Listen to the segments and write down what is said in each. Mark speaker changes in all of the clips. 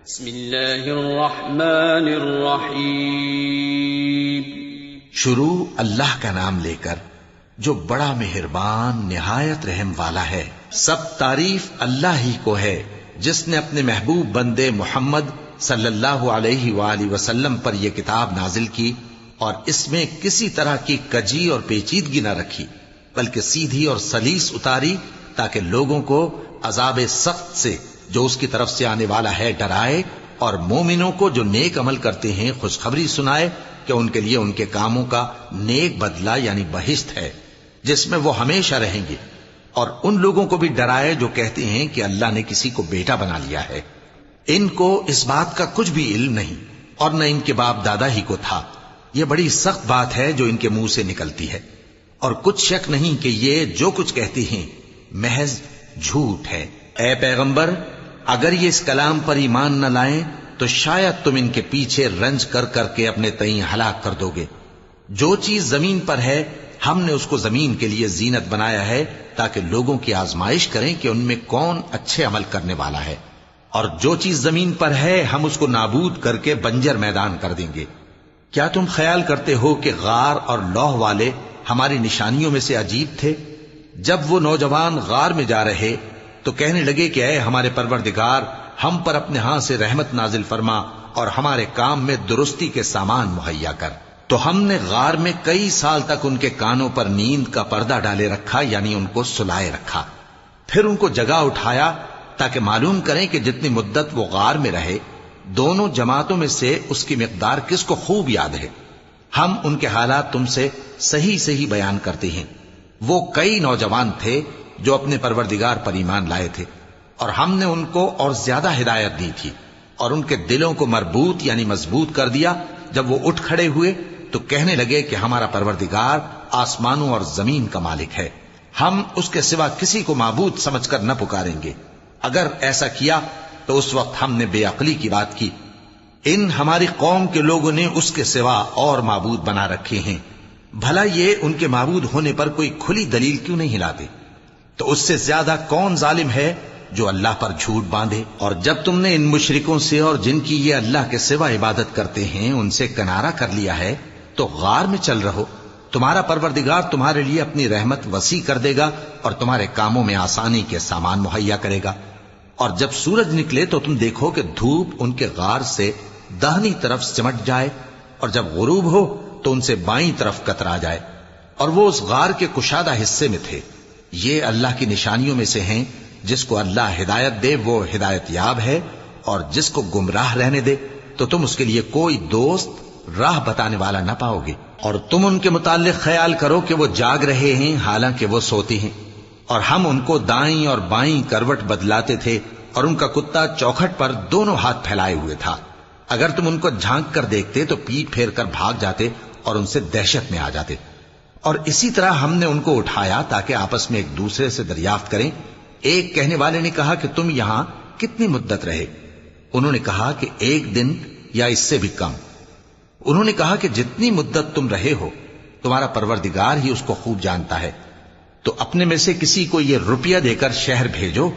Speaker 1: بسم اللہ الرحمن الرحیم۔
Speaker 2: شروع اللہ کا نام لے کر جو بڑا مہربان نہایت رحم والا ہے۔ سب تعریف اللہ ہی کو ہے جس نے اپنے محبوب بندے محمد صلی اللہ علیہ وآلہ وسلم پر یہ کتاب نازل کی اور اس میں کسی طرح کی کجی اور پیچیدگی نہ رکھی، بلکہ سیدھی اور سلیس اتاری تاکہ لوگوں کو عذاب سخت سے جو اس کی طرف سے آنے والا ہے ڈرائے، اور مومنوں کو جو نیک عمل کرتے ہیں خوشخبری سنائے کہ ان کے لیے ان کے کاموں کا نیک بدلہ یعنی بہشت ہے جس میں وہ ہمیشہ رہیں گے، اور ان لوگوں کو بھی ڈرائے جو کہتے ہیں کہ اللہ نے کسی کو بیٹا بنا لیا ہے۔ ان کو اس بات کا کچھ بھی علم نہیں اور نہ ان کے باپ دادا ہی کو تھا۔ یہ بڑی سخت بات ہے جو ان کے منہ سے نکلتی ہے، اور کچھ شک نہیں کہ یہ جو کچھ کہتے ہیں محض جھوٹ ہے۔ اے پیغمبر، اگر یہ اس کلام پر ایمان نہ لائیں تو شاید تم ان کے پیچھے رنج کر کر کے اپنے تئیں ہلاک کر دو گے۔ جو چیز زمین پر ہے ہم نے اس کو زمین کے لیے زینت بنایا ہے تاکہ لوگوں کی آزمائش کریں کہ ان میں کون اچھے عمل کرنے والا ہے، اور جو چیز زمین پر ہے ہم اس کو نابود کر کے بنجر میدان کر دیں گے۔ کیا تم خیال کرتے ہو کہ غار اور لوح والے ہماری نشانیوں میں سے عجیب تھے؟ جب وہ نوجوان غار میں جا رہے تو کہنے لگے کہ اے ہمارے پروردگار، ہم پر اپنے ہاں سے رحمت نازل فرما اور ہمارے کام میں درستی کے سامان مہیا کر۔ تو ہم نے غار میں کئی سال تک ان کے کانوں پر نیند کا پردہ ڈالے رکھا، یعنی ان کو سلائے رکھا، پھر ان کو جگا اٹھایا تاکہ معلوم کریں کہ جتنی مدت وہ غار میں رہے دونوں جماعتوں میں سے اس کی مقدار کس کو خوب یاد ہے۔ ہم ان کے حالات تم سے صحیح صحیح بیان کرتے ہیں۔ وہ کئی نوجوان تھے جو اپنے پروردگار پر ایمان لائے تھے، اور ہم نے ان کو اور زیادہ ہدایت دی تھی، اور ان کے دلوں کو مربوط یعنی مضبوط کر دیا۔ جب وہ اٹھ کھڑے ہوئے تو کہنے لگے کہ ہمارا پروردگار آسمانوں اور زمین کا مالک ہے، ہم اس کے سوا کسی کو معبود سمجھ کر نہ پکاریں گے۔ اگر ایسا کیا تو اس وقت ہم نے بے عقلی کی بات کی۔ ان ہماری قوم کے لوگوں نے اس کے سوا اور معبود بنا رکھے ہیں، بھلا یہ ان کے معبود ہونے پر کوئی کھلی دلیل کیوں نہیں لاتے؟ تو اس سے زیادہ کون ظالم ہے جو اللہ پر جھوٹ باندھے؟ اور جب تم نے ان مشرکوں سے اور جن کی یہ اللہ کے سوا عبادت کرتے ہیں ان سے کنارہ کر لیا ہے تو غار میں چل رہو، تمہارا پروردگار تمہارے لیے اپنی رحمت وسیع کر دے گا اور تمہارے کاموں میں آسانی کے سامان مہیا کرے گا۔ اور جب سورج نکلے تو تم دیکھو کہ دھوپ ان کے غار سے داہنی طرف سمٹ جائے، اور جب غروب ہو تو ان سے بائیں طرف کترا جائے، اور وہ اس غار کے کشادہ حصے میں تھے۔ یہ اللہ کی نشانیوں میں سے ہیں، جس کو اللہ ہدایت دے وہ ہدایت یاب ہے، اور جس کو گمراہ رہنے دے تو تم اس کے لیے کوئی دوست راہ بتانے والا نہ پاؤ گے۔ اور تم ان کے متعلق خیال کرو کہ وہ جاگ رہے ہیں حالانکہ وہ سوتے ہیں، اور ہم ان کو دائیں اور بائیں کروٹ بدلاتے تھے، اور ان کا کتا چوکھٹ پر دونوں ہاتھ پھیلائے ہوئے تھا۔ اگر تم ان کو جھانک کر دیکھتے تو پیٹ پھیر کر بھاگ جاتے اور ان سے دہشت میں آ جاتے۔ اور اسی طرح ہم نے ان کو اٹھایا تاکہ آپس میں ایک دوسرے سے دریافت کریں۔ ایک کہنے والے نے کہا کہ تم یہاں کتنی مدت رہے؟ انہوں نے کہا کہ 1 دن یا اس سے بھی کم۔ انہوں نے کہا کہ جتنی مدت تم رہے ہو تمہارا پروردگار ہی اس کو خوب جانتا ہے، تو اپنے میں سے کسی کو یہ روپیہ دے کر شہر بھیجو،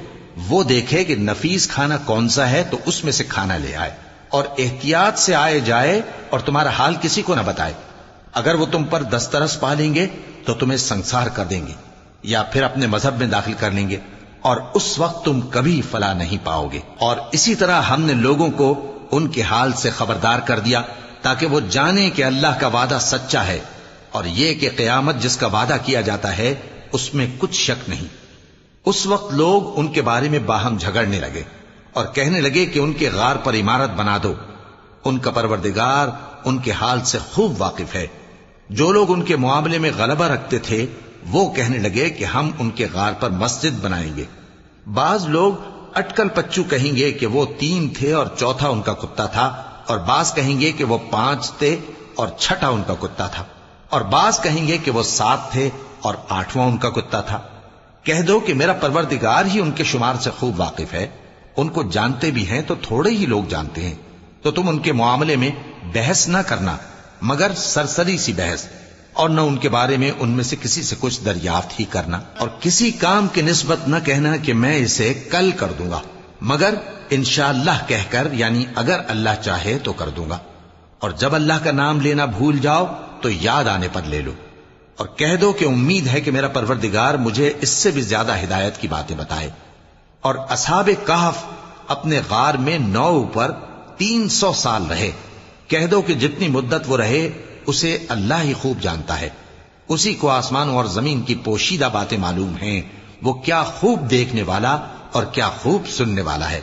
Speaker 2: وہ دیکھے کہ نفیس کھانا کون سا ہے تو اس میں سے کھانا لے آئے، اور احتیاط سے آئے جائے اور تمہارا حال کسی کو نہ بتائے۔ اگر وہ تم پر دسترس پا لیں گے تو تمہیں سنسار کر دیں گے یا پھر اپنے مذہب میں داخل کر لیں گے، اور اس وقت تم کبھی فلاح نہیں پاؤ گے۔ اور اسی طرح ہم نے لوگوں کو ان کے حال سے خبردار کر دیا تاکہ وہ جانیں کہ اللہ کا وعدہ سچا ہے، اور یہ کہ قیامت جس کا وعدہ کیا جاتا ہے اس میں کچھ شک نہیں۔ اس وقت لوگ ان کے بارے میں باہم جھگڑنے لگے اور کہنے لگے کہ ان کے غار پر عمارت بنا دو۔ ان کا پروردگار ان کے حال سے خوب واقف ہے۔ جو لوگ ان کے معاملے میں غلبہ رکھتے تھے وہ کہنے لگے کہ ہم ان کے غار پر مسجد بنائیں گے۔ بعض لوگ اٹکل پچو کہیں گے کہ وہ 3 تھے اور چوتھا ان کا کتا تھا، اور بعض کہیں گے کہ وہ 5 تھے اور چھٹا ان کا کتا تھا، اور بعض کہیں گے کہ وہ 7 تھے اور 8واں ان کا کتا تھا۔ کہہ دو کہ میرا پروردگار ہی ان کے شمار سے خوب واقف ہے، ان کو جانتے بھی ہیں تو تھوڑے ہی لوگ جانتے ہیں۔ تو تم ان کے معاملے میں بحث نہ کرنا مگر سرسری سی بحث، اور نہ ان کے بارے میں ان میں سے کسی سے کچھ دریافت ہی کرنا، اور کسی کام کی نسبت نہ کہنا کہ میں اسے کل کر دوں گا، مگر انشاءاللہ کہہ کر، یعنی اگر اللہ چاہے تو کر دوں گا، اور جب اللہ کا نام لینا بھول جاؤ تو یاد آنے پر لے لو، اور کہہ دو کہ امید ہے کہ میرا پروردگار مجھے اس سے بھی زیادہ ہدایت کی باتیں بتائے۔ اور اصحاب کہف اپنے غار میں 9 پر 300 سال رہے۔ کہہ دو کہ جتنی مدت وہ رہے اسے اللہ ہی خوب جانتا ہے، اسی کو آسمانوں اور زمین کی پوشیدہ باتیں معلوم ہیں، وہ کیا خوب دیکھنے والا اور کیا خوب سننے والا ہے۔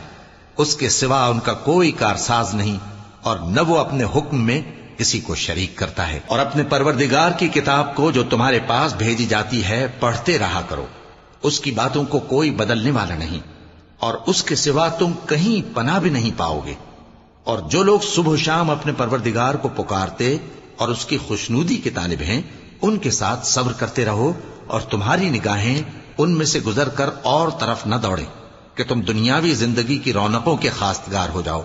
Speaker 2: اس کے سوا ان کا کوئی کارساز نہیں، اور نہ وہ اپنے حکم میں کسی کو شریک کرتا ہے۔ اور اپنے پروردگار کی کتاب کو جو تمہارے پاس بھیجی جاتی ہے پڑھتے رہا کرو، اس کی باتوں کو کوئی بدلنے والا نہیں، اور اس کے سوا تم کہیں پناہ بھی نہیں پاؤ گے۔ اور جو لوگ صبح و شام اپنے پروردگار کو پکارتے اور اس کی خوشنودی کے طالب ہیں، ان کے ساتھ صبر کرتے رہو، اور تمہاری نگاہیں ان میں سے گزر کر اور طرف نہ دوڑیں کہ تم دنیاوی زندگی کی رونقوں کے خواستگار ہو جاؤ۔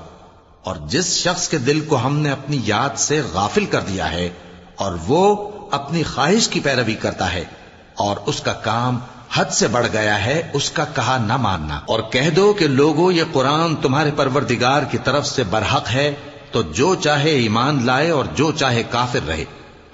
Speaker 2: اور جس شخص کے دل کو ہم نے اپنی یاد سے غافل کر دیا ہے اور وہ اپنی خواہش کی پیروی کرتا ہے اور اس کا کام حد سے بڑھ گیا ہے، اس کا کہا نہ ماننا۔ اور کہہ دو کہ لوگو یہ قرآن تمہارے پروردگار کی طرف سے برحق ہے، تو جو چاہے ایمان لائے اور جو چاہے کافر رہے۔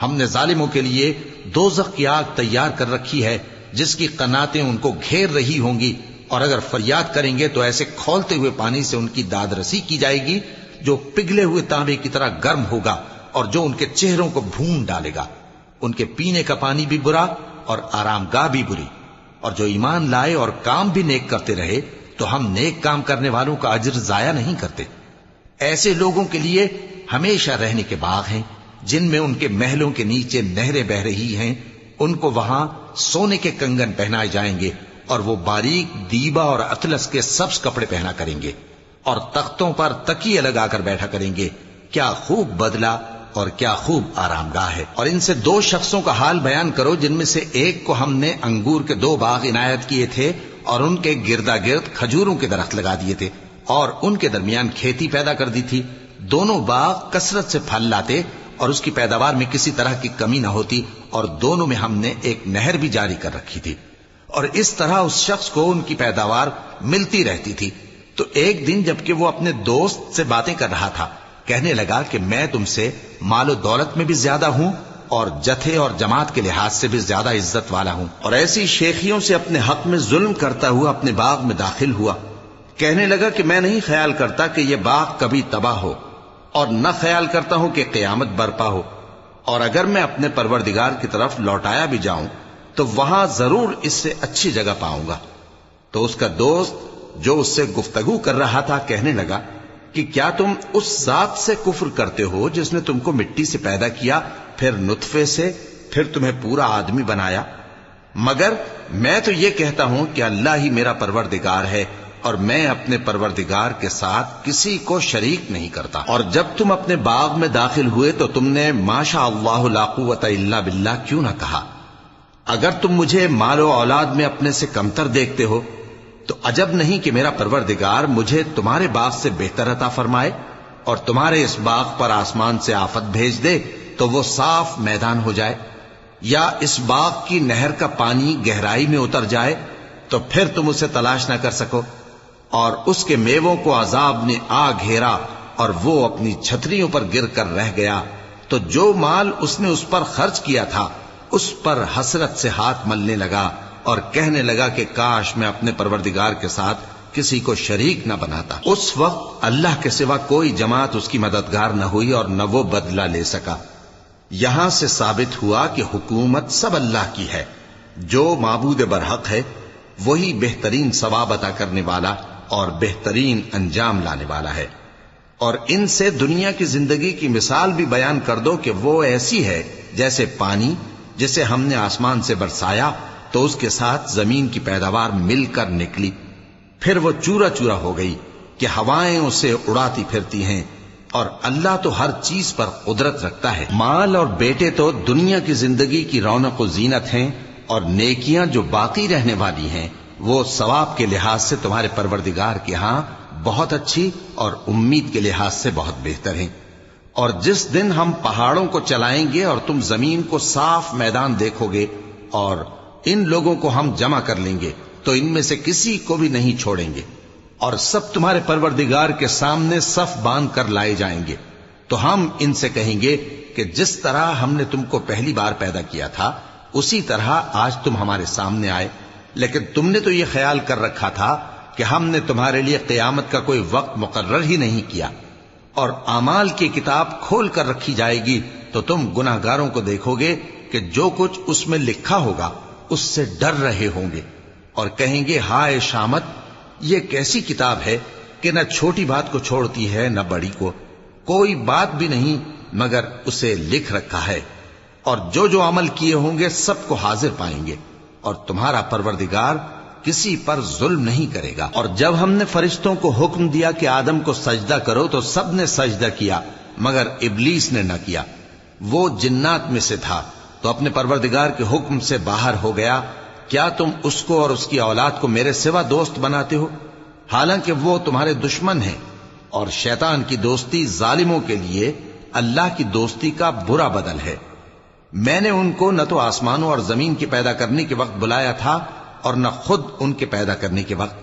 Speaker 2: ہم نے ظالموں کے لیے دوزخ کی آگ تیار کر رکھی ہے جس کی قناتیں ان کو گھیر رہی ہوں گی، اور اگر فریاد کریں گے تو ایسے کھولتے ہوئے پانی سے ان کی داد رسی کی جائے گی جو پگھلے ہوئے تانبے کی طرح گرم ہوگا اور جو ان کے چہروں کو بھون ڈالے گا۔ ان کے پینے کا پانی بھی برا اور آرام گاہ بھی بری۔ اور جو ایمان لائے اور کام بھی نیک کرتے رہے تو ہم نیک کام کرنے والوں کا اجر ضائع نہیں کرتے۔ ایسے لوگوں کے لیے ہمیشہ رہنے کے باغ ہیں جن میں ان کے محلوں کے نیچے نہریں بہ رہی ہیں، ان کو وہاں سونے کے کنگن پہنائے جائیں گے، اور وہ باریک دیبا اور اطلس کے سبز کپڑے پہنا کریں گے، اور تختوں پر تکیے لگا کر بیٹھا کریں گے۔ کیا خوب بدلہ اور کیا خوب آرام گاہ ہے۔ اور ان سے 2 شخصوں کا حال بیان کرو جن میں سے ایک کو ہم نے انگور کے 2 باغ عنایت کیے تھے اور ان کے گردا گرد کھجوروں کے درخت لگا دیے تھے اور ان کے درمیان کھیتی پیدا کر دی تھی۔ دونوں باغ کثرت سے پھل لاتے اور اس کی پیداوار میں کسی طرح کی کمی نہ ہوتی، اور دونوں میں ہم نے ایک نہر بھی جاری کر رکھی تھی، اور اس طرح اس شخص کو ان کی پیداوار ملتی رہتی تھی۔ تو ایک دن جبکہ وہ اپنے دوست سے باتیں کر رہا تھا، کہنے لگا کہ میں تم سے مال و دولت میں بھی زیادہ ہوں اور جتھے اور جماعت کے لحاظ سے بھی زیادہ عزت والا ہوں، اور ایسی شیخیوں سے اپنے حق میں ظلم کرتا ہوا اپنے باغ میں داخل ہوا۔ کہنے لگا کہ میں نہیں خیال کرتا کہ یہ باغ کبھی تباہ ہو، اور نہ خیال کرتا ہوں کہ قیامت برپا ہو، اور اگر میں اپنے پروردگار کی طرف لوٹایا بھی جاؤں تو وہاں ضرور اس سے اچھی جگہ پاؤں گا۔ تو اس کا دوست جو اس سے گفتگو کر رہا تھا کہنے لگا کہ کیا تم اس ذات سے کفر کرتے ہو جس نے تم کو مٹی سے پیدا کیا، پھر نطفے سے، پھر تمہیں پورا آدمی بنایا؟ مگر میں تو یہ کہتا ہوں کہ اللہ ہی میرا پروردگار ہے، اور میں اپنے پروردگار کے ساتھ کسی کو شریک نہیں کرتا۔ اور جب تم اپنے باغ میں داخل ہوئے تو تم نے ما شاء اللہ لا قوت الا باللہ کیوں نہ کہا؟ اگر تم مجھے مال و اولاد میں اپنے سے کمتر دیکھتے ہو تو عجب نہیں کہ میرا پروردگار مجھے تمہارے باغ سے بہتر عطا فرمائے، اور تمہارے اس باغ پر آسمان سے آفت بھیج دے تو وہ صاف میدان ہو جائے، یا اس باغ کی نہر کا پانی گہرائی میں اتر جائے تو پھر تم اسے تلاش نہ کر سکو، اور اس کے میووں کو عذاب نے آ گھیرا اور وہ اپنی چھتریوں پر گر کر رہ گیا، تو جو مال اس نے اس پر خرچ کیا تھا اس پر حسرت سے ہاتھ ملنے لگا اور کہنے لگا کہ کاش میں اپنے پروردگار کے ساتھ کسی کو شریک نہ بناتا۔ اس وقت اللہ کے سوا کوئی جماعت اس کی مددگار نہ ہوئی اور نہ وہ بدلہ لے سکا۔ یہاں سے ثابت ہوا کہ حکومت سب اللہ کی ہے، جو معبود برحق ہے وہی بہترین ثواب عطا کرنے والا اور بہترین انجام لانے والا ہے۔ اور ان سے دنیا کی زندگی کی مثال بھی بیان کر دو کہ وہ ایسی ہے جیسے پانی جسے ہم نے آسمان سے برسایا تو اس کے ساتھ زمین کی پیداوار مل کر نکلی، پھر وہ چورا چورا ہو گئی کہ ہوائیں اسے اڑاتی پھرتی ہیں، اور اللہ تو ہر چیز پر قدرت رکھتا ہے۔ مال اور بیٹے تو دنیا کی زندگی کی رونق و زینت ہیں، اور نیکیاں جو باقی رہنے والی ہیں وہ ثواب کے لحاظ سے تمہارے پروردگار کے ہاں بہت اچھی اور امید کے لحاظ سے بہت بہتر ہیں۔ اور جس دن ہم پہاڑوں کو چلائیں گے اور تم زمین کو صاف میدان دیکھو گے اور ان لوگوں کو ہم جمع کر لیں گے تو ان میں سے کسی کو بھی نہیں چھوڑیں گے، اور سب تمہارے پروردگار کے سامنے صف باندھ کر لائے جائیں گے، تو ہم ان سے کہیں گے کہ جس طرح ہم نے تم کو پہلی بار پیدا کیا تھا اسی طرح آج تم ہمارے سامنے آئے، لیکن تم نے تو یہ خیال کر رکھا تھا کہ ہم نے تمہارے لیے قیامت کا کوئی وقت مقرر ہی نہیں کیا، اور اعمال کی کتاب کھول کر رکھی جائے گی تو تم گناہگاروں کو دیکھو گے کہ جو کچھ اس میں لکھا ہوگا اس سے ڈر رہے ہوں گے، اور کہیں گے ہائے شامت، یہ کیسی کتاب ہے کہ نہ چھوٹی بات کو چھوڑتی ہے نہ بڑی کو، کوئی بات بھی نہیں مگر اسے لکھ رکھا ہے، اور جو عمل کیے ہوں گے سب کو حاضر پائیں گے، اور تمہارا پروردگار کسی پر ظلم نہیں کرے گا۔ اور جب ہم نے فرشتوں کو حکم دیا کہ آدم کو سجدہ کرو تو سب نے سجدہ کیا مگر ابلیس نے نہ کیا، وہ جنات میں سے تھا تو اپنے پروردگار کے حکم سے باہر ہو گیا۔ کیا تم اس کو اور اس کی اولاد کو میرے سوا دوست بناتے ہو، حالانکہ وہ تمہارے دشمن ہیں، اور شیطان کی دوستی ظالموں کے لیے اللہ کی دوستی کا برا بدل ہے۔ میں نے ان کو نہ تو آسمانوں اور زمین کے پیدا کرنے کے وقت بلایا تھا اور نہ خود ان کے پیدا کرنے کے وقت،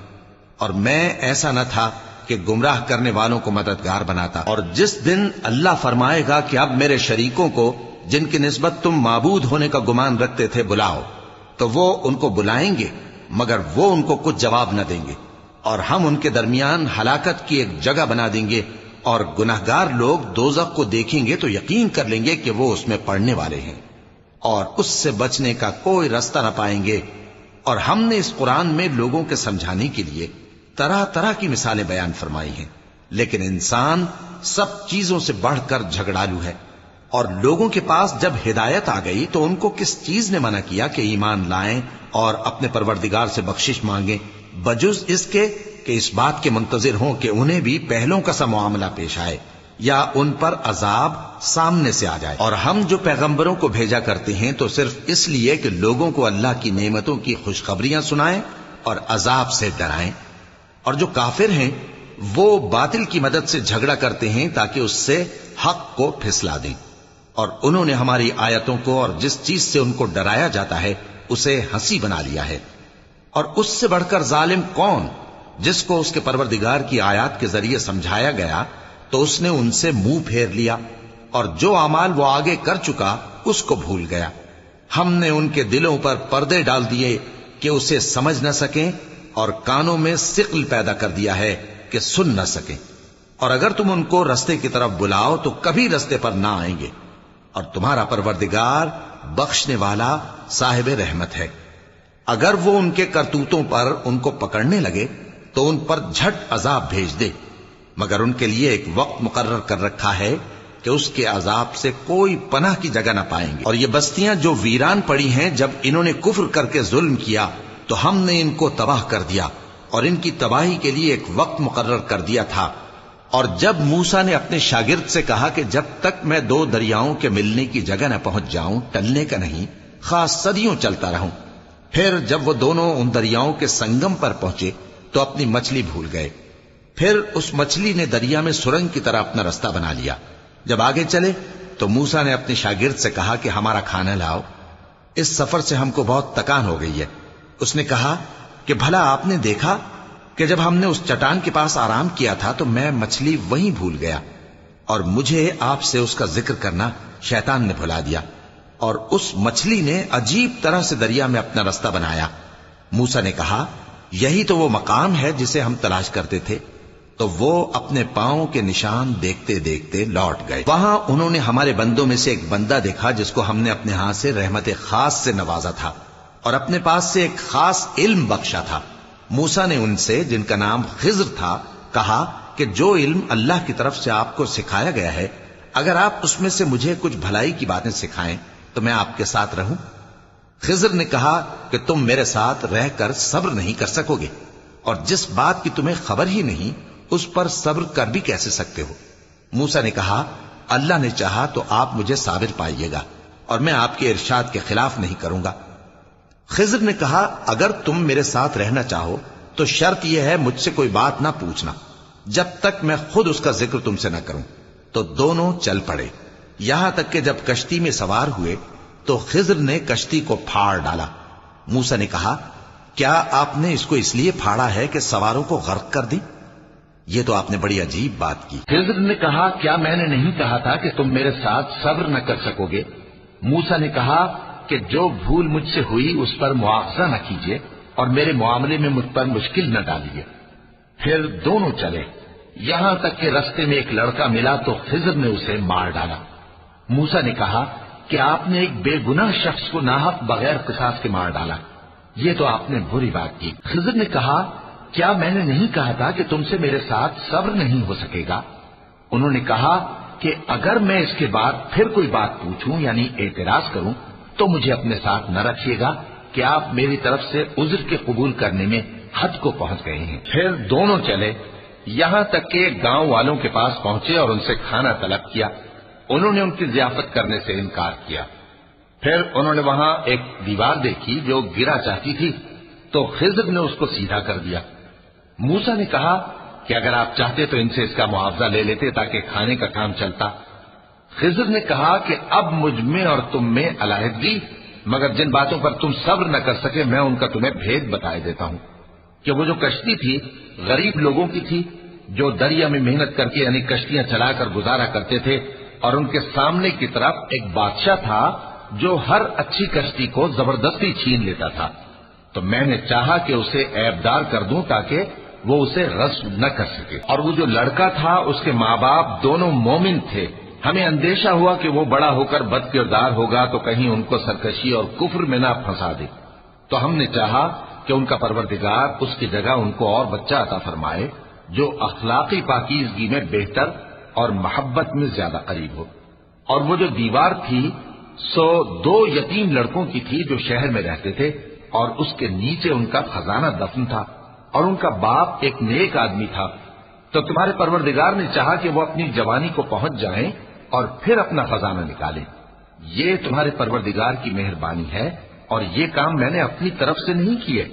Speaker 2: اور میں ایسا نہ تھا کہ گمراہ کرنے والوں کو مددگار بناتا۔ اور جس دن اللہ فرمائے گا کہ اب میرے شریکوں کو جن کی نسبت تم معبود ہونے کا گمان رکھتے تھے بلاؤ، تو وہ ان کو بلائیں گے مگر وہ ان کو کچھ جواب نہ دیں گے، اور ہم ان کے درمیان ہلاکت کی ایک جگہ بنا دیں گے، اور گناہگار لوگ دوزخ کو دیکھیں گے تو یقین کر لیں گے کہ وہ اس میں پڑنے والے ہیں، اور اس سے بچنے کا کوئی راستہ نہ پائیں گے۔ اور ہم نے اس قرآن میں لوگوں کے سمجھانے کے لیے طرح طرح کی مثالیں بیان فرمائی ہیں، لیکن انسان سب چیزوں سے بڑھ کر جھگڑالو ہے، اور لوگوں کے پاس جب ہدایت آ گئی تو ان کو کس چیز نے منع کیا کہ ایمان لائیں اور اپنے پروردگار سے بخشش مانگیں، بجز اس کے کہ اس بات کے منتظر ہوں کہ انہیں بھی پہلوں کا سا معاملہ پیش آئے یا ان پر عذاب سامنے سے آ جائے۔ اور ہم جو پیغمبروں کو بھیجا کرتے ہیں تو صرف اس لیے کہ لوگوں کو اللہ کی نعمتوں کی خوشخبریاں سنائیں اور عذاب سے ڈرائیں، اور جو کافر ہیں وہ باطل کی مدد سے جھگڑا کرتے ہیں تاکہ اس سے حق کو پھسلا دیں، اور انہوں نے ہماری آیتوں کو اور جس چیز سے ان کو ڈرایا جاتا ہے اسے ہنسی بنا لیا ہے۔ اور اس سے بڑھ کر ظالم کون، جس کو اس کے پروردگار کی آیات کے ذریعے سمجھایا گیا تو اس نے ان سے منہ پھیر لیا، اور جو اعمال وہ آگے کر چکا اس کو بھول گیا۔ ہم نے ان کے دلوں پر پردے ڈال دیے کہ اسے سمجھ نہ سکیں، اور کانوں میں ثقل پیدا کر دیا ہے کہ سن نہ سکیں، اور اگر تم ان کو رستے کی طرف بلاؤ تو کبھی رستے پر نہ آئیں گے، اور تمہارا پروردگار بخشنے والا صاحب رحمت ہے۔ اگر وہ ان کے کرتوتوں پر ان کو پکڑنے لگے تو ان پر جھٹ عذاب بھیج دے، مگر ان کے لیے ایک وقت مقرر کر رکھا ہے کہ اس کے عذاب سے کوئی پناہ کی جگہ نہ پائیں گے۔ اور یہ بستیاں جو ویران پڑی ہیں، جب انہوں نے کفر کر کے ظلم کیا تو ہم نے ان کو تباہ کر دیا، اور ان کی تباہی کے لیے ایک وقت مقرر کر دیا تھا۔ اور جب موسیٰ نے اپنے شاگرد سے کہا کہ جب تک میں دو دریاؤں کے ملنے کی جگہ نہ پہنچ جاؤں ٹلنے کا نہیں، خاص صدیوں چلتا رہوں، پھر جب وہ دونوں ان دریاؤں کے سنگم پر پہنچے تو اپنی مچھلی بھول گئے، پھر اس مچھلی نے دریا میں سرنگ کی طرح اپنا رستہ بنا لیا۔ جب آگے چلے تو موسیٰ نے اپنے شاگرد سے کہا کہ ہمارا کھانا لاؤ، اس سفر سے ہم کو بہت تکان ہو گئی ہے۔ اس نے کہا کہ بھلا آپ نے دیکھا کہ جب ہم نے اس چٹان کے پاس آرام کیا تھا تو میں مچھلی وہیں بھول گیا، اور مجھے آپ سے اس کا ذکر کرنا شیطان نے بھلا دیا، اور اس مچھلی نے عجیب طرح سے دریا میں اپنا رستہ بنایا۔ موسیٰ نے کہا یہی تو وہ مقام ہے جسے ہم تلاش کرتے تھے، تو وہ اپنے پاؤں کے نشان دیکھتے دیکھتے لوٹ گئے۔ وہاں انہوں نے ہمارے بندوں میں سے ایک بندہ دیکھا جس کو ہم نے اپنے ہاتھ سے رحمت خاص سے نوازا تھا اور اپنے پاس سے ایک خاص علم بخشا تھا۔ موسیٰ نے ان سے جن کا نام خضر تھا کہا کہ جو علم اللہ کی طرف سے آپ کو سکھایا گیا ہے، اگر آپ اس میں سے مجھے کچھ بھلائی کی باتیں سکھائیں تو میں آپ کے ساتھ رہوں۔ خضر نے کہا کہ تم میرے ساتھ رہ کر صبر نہیں کر سکو گے، اور جس بات کی تمہیں خبر ہی نہیں اس پر صبر کر بھی کیسے سکتے ہو؟ موسیٰ نے کہا اللہ نے چاہا تو آپ مجھے صابر پائیے گا، اور میں آپ کے ارشاد کے خلاف نہیں کروں گا۔ خضر نے کہا اگر تم میرے ساتھ رہنا چاہو تو شرط یہ ہے مجھ سے کوئی بات نہ پوچھنا جب تک میں خود اس کا ذکر تم سے نہ کروں۔ تو دونوں چل پڑے، یہاں تک کہ جب کشتی میں سوار ہوئے تو خضر نے کشتی کو پھاڑ ڈالا۔ موسیٰ نے کہا کیا آپ نے اس کو اس لیے پھاڑا ہے کہ سواروں کو غرق کر دی؟ یہ تو آپ نے بڑی عجیب بات کی۔
Speaker 3: خضر نے کہا کیا میں نے نہیں کہا تھا کہ تم میرے ساتھ صبر نہ کر سکو گے؟ موسیٰ نے کہا کہ جو بھول مجھ سے ہوئی اس پر مواخذہ نہ کیجیے اور میرے معاملے میں مجھ پر مشکل نہ ڈالیے۔ پھر دونوں چلے، یہاں تک کہ رستے میں ایک لڑکا ملا تو خضر نے اسے مار ڈالا۔ موسیٰ نے کہا کہ آپ نے ایک بے گناہ شخص کو ناحق بغیر قصاص کے مار ڈالا، یہ تو آپ نے بری بات کی۔ خضر نے کہا کیا میں نے نہیں کہا تھا کہ تم سے میرے ساتھ صبر نہیں ہو سکے گا؟ انہوں نے کہا کہ اگر میں اس کے بعد پھر کوئی بات پوچھوں یعنی اعتراض کروں تو مجھے اپنے ساتھ نہ رکھیے گا کہ آپ میری طرف سے عذر کے قبول کرنے میں حد کو پہنچ گئے ہیں۔ پھر دونوں چلے، یہاں تک کہ گاؤں والوں کے پاس پہنچے اور ان سے کھانا طلب کیا۔ انہوں نے ان کی ضیافت کرنے سے انکار کیا۔ پھر انہوں نے وہاں ایک دیوار دیکھی جو گرا چاہتی تھی تو خضر نے اس کو سیدھا کر دیا۔ موسیٰ نے کہا کہ اگر آپ چاہتے تو ان سے اس کا معاوضہ لے لیتے تاکہ کھانے کا کام چلتا۔ خضر نے کہا کہ اب مجھ میں اور تم میں علیحدگی، مگر جن باتوں پر تم صبر نہ کر سکے میں ان کا تمہیں بھید بتائے دیتا ہوں کہ وہ جو کشتی تھی غریب لوگوں کی تھی جو دریا میں محنت کر کے یعنی کشتیاں چلا کر گزارا کرتے تھے، اور ان کے سامنے کی طرف ایک بادشاہ تھا جو ہر اچھی کشتی کو زبردستی چھین لیتا تھا، تو میں نے چاہا کہ اسے عیبدار کر دوں تاکہ وہ اسے غصب نہ کر سکے۔ اور وہ جو لڑکا تھا اس کے ماں باپ دونوں مومن تھے، ہمیں اندیشہ ہوا کہ وہ بڑا ہو کر بد کردار ہوگا تو کہیں ان کو سرکشی اور کفر میں نہ پھنسا دے، تو ہم نے چاہا کہ ان کا پروردگار اس کی جگہ ان کو اور بچہ عطا فرمائے جو اخلاقی پاکیزگی میں بہتر اور محبت میں زیادہ قریب ہو۔ اور وہ جو دیوار تھی سو 2 یتیم لڑکوں کی تھی جو شہر میں رہتے تھے، اور اس کے نیچے ان کا خزانہ دفن تھا، اور ان کا باپ ایک نیک آدمی تھا۔ تو تمہارے پروردگار نے چاہا کہ وہ اپنی جوانی کو پہنچ جائیں اور پھر اپنا خزانہ نکالیں۔ یہ تمہارے پروردگار کی مہربانی ہے، اور یہ کام میں نے اپنی طرف سے نہیں کیے،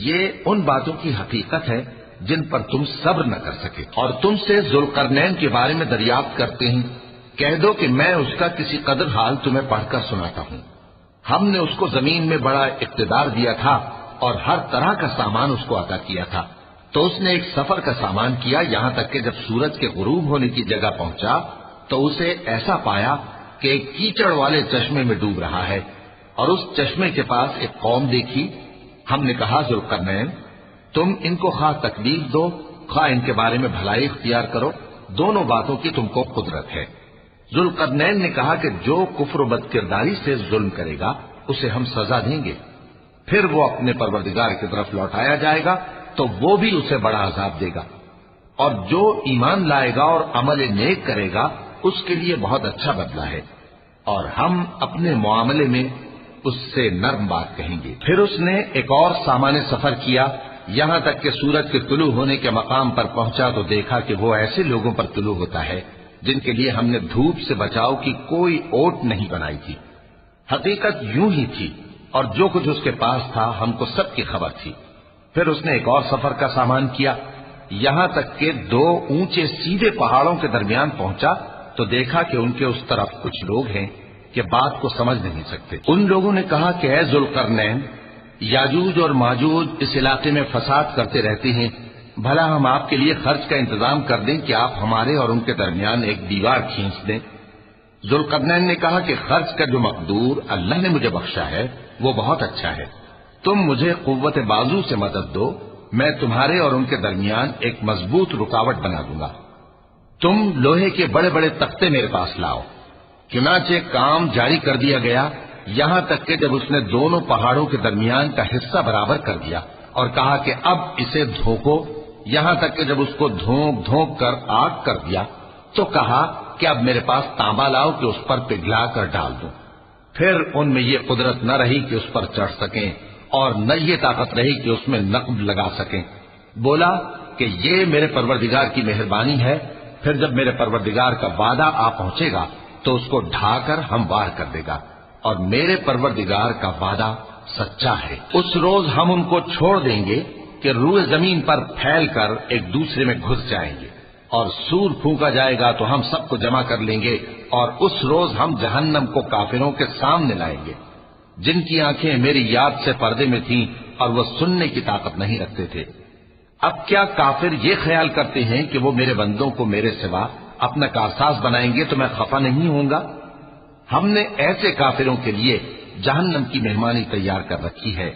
Speaker 3: یہ ان باتوں کی حقیقت ہے جن پر تم صبر نہ کر سکے۔ اور تم سے ذوالقرنین کے بارے میں دریافت کرتے ہیں، کہہ دو کہ میں اس کا کسی قدر حال تمہیں پڑھ کر سناتا ہوں۔ ہم نے اس کو زمین میں بڑا اقتدار دیا تھا اور ہر طرح کا سامان اس کو عطا کیا تھا، تو اس نے ایک سفر کا سامان کیا، یہاں تک کہ جب سورج کے غروب ہونے کی جگہ پہنچا تو اسے ایسا پایا کہ ایک کیچڑ والے چشمے میں ڈوب رہا ہے، اور اس چشمے کے پاس ایک قوم دیکھی۔ ہم نے کہا ذوالقرنین تم ان کو خواہ تکلیف دو خواہ ان کے بارے میں بھلائی اختیار کرو، دونوں باتوں کی تم کو قدرت ہے۔ ذوالقرنین نے کہا کہ جو کفر و بد کرداری سے ظلم کرے گا اسے ہم سزا دیں گے، پھر وہ اپنے پروردگار کی طرف لوٹایا جائے گا تو وہ بھی اسے بڑا عذاب دے گا، اور جو ایمان لائے گا اور عمل نیک کرے گا اس کے لیے بہت اچھا بدلہ ہے، اور ہم اپنے معاملے میں اس سے نرم بات کہیں گے۔ پھر اس نے ایک اور سامان سفر کیا، یہاں تک کہ سورج کے طلوع ہونے کے مقام پر پہنچا تو دیکھا کہ وہ ایسے لوگوں پر طلوع ہوتا ہے جن کے لیے ہم نے دھوپ سے بچاؤ کی کوئی اوٹ نہیں بنائی تھی۔ حقیقت یوں ہی تھی، اور جو کچھ اس کے پاس تھا ہم کو سب کی خبر تھی۔ پھر اس نے ایک اور سفر کا سامان کیا، یہاں تک کہ 2 اونچے سیدھے پہاڑوں کے درمیان پہنچا تو دیکھا کہ ان کے اس طرف کچھ لوگ ہیں کہ بات کو سمجھ نہیں سکتے۔ ان لوگوں نے کہا کہ اے ذوالقرنین، یاجوج اور ماجوج اس علاقے میں فساد کرتے رہتے ہیں، بھلا ہم آپ کے لیے خرچ کا انتظام کر دیں کہ آپ ہمارے اور ان کے درمیان ایک دیوار کھینچ دیں۔ ذوالقرنین نے کہا کہ خرچ کا جو مقدور اللہ نے مجھے بخشا ہے وہ بہت اچھا ہے، تم مجھے قوت بازو سے مدد دو، میں تمہارے اور ان کے درمیان ایک مضبوط رکاوٹ بنا دوں گا۔ تم لوہے کے بڑے بڑے تختے میرے پاس لاؤ۔ چنانچہ کام جاری کر دیا گیا، یہاں تک کہ جب اس نے دونوں پہاڑوں کے درمیان کا حصہ برابر کر دیا اور کہا کہ اب اسے دھوکو، یہاں تک کہ جب اس کو دھونک دھونک کر آگ کر دیا تو کہا کہ اب میرے پاس تانبا لاؤ کہ اس پر پگھلا کر ڈال دوں۔ پھر ان میں یہ قدرت نہ رہی کہ اس پر چڑھ سکیں، اور نہ یہ طاقت رہی کہ اس میں نقب لگا سکیں۔ بولا کہ یہ میرے پروردگار کی مہربانی ہے، پھر جب میرے پروردگار کا وعدہ آ پہنچے گا تو اس کو ڈھا کر ہموار کر دے گا، اور میرے پروردگار کا وعدہ سچا ہے۔ اس روز ہم ان کو چھوڑ دیں گے کہ روئے زمین پر پھیل کر ایک دوسرے میں گھس جائیں گے، اور سور پھونکا جائے گا تو ہم سب کو جمع کر لیں گے، اور اس روز ہم جہنم کو کافروں کے سامنے لائیں گے۔ جن کی آنکھیں میری یاد سے پردے میں تھیں اور وہ سننے کی طاقت نہیں رکھتے تھے۔ اب کیا کافر یہ خیال کرتے ہیں کہ وہ میرے بندوں کو میرے سوا اپنا کارساز بنائیں گے تو میں خفا نہیں ہوں گا؟ ہم نے ایسے کافروں کے لیے جہنم کی مہمانی تیار کر رکھی ہے۔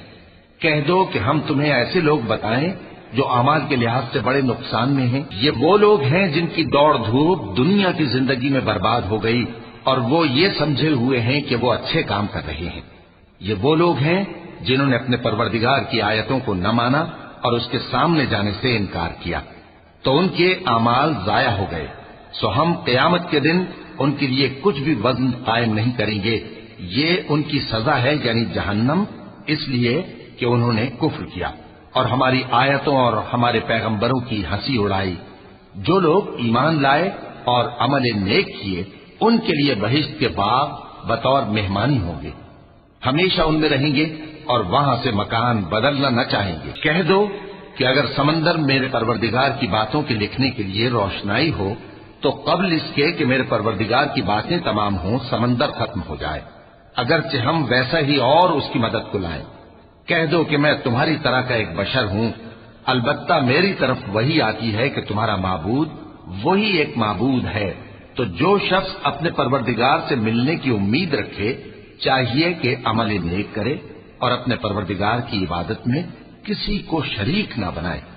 Speaker 3: کہہ دو کہ ہم تمہیں ایسے لوگ بتائیں جو اعمال کے لحاظ سے بڑے نقصان میں ہیں۔ یہ وہ لوگ ہیں جن کی دوڑ دھوپ دنیا کی زندگی میں برباد ہو گئی اور وہ یہ سمجھے ہوئے ہیں کہ وہ اچھے کام کر رہے ہیں۔ یہ وہ لوگ ہیں جنہوں نے اپنے پروردگار کی آیتوں کو نہ مانا اور اس کے سامنے جانے سے انکار کیا، تو ان کے اعمال ضائع ہو گئے۔ سو ہم قیامت کے دن ان کے لیے کچھ بھی وزن قائم نہیں کریں گے۔ یہ ان کی سزا ہے، یعنی جہنم، اس لیے کہ انہوں نے کفر کیا اور ہماری آیتوں اور ہمارے پیغمبروں کی ہنسی اڑائی۔ جو لوگ ایمان لائے اور عمل نیک کیے ان کے لیے بہشت کے باغ بطور مہمانی ہوں گے، ہمیشہ ان میں رہیں گے اور وہاں سے مکان بدلنا نہ چاہیں گے۔ کہہ دو کہ اگر سمندر میرے پروردگار کی باتوں کے لکھنے کے لیے روشنائی ہو تو قبل اس کے کہ میرے پروردگار کی باتیں تمام ہوں سمندر ختم ہو جائے، اگرچہ ہم ویسا ہی اور اس کی مدد کو لائیں۔ کہہ دو کہ میں تمہاری طرح کا ایک بشر ہوں، البتہ میری طرف وہی آتی ہے کہ تمہارا معبود وہی ایک معبود ہے۔ تو جو شخص اپنے پروردگار سے ملنے کی امید رکھے چاہیے کہ عمل نیک کرے اور اپنے پروردگار کی عبادت میں کسی کو شریک نہ بنائے۔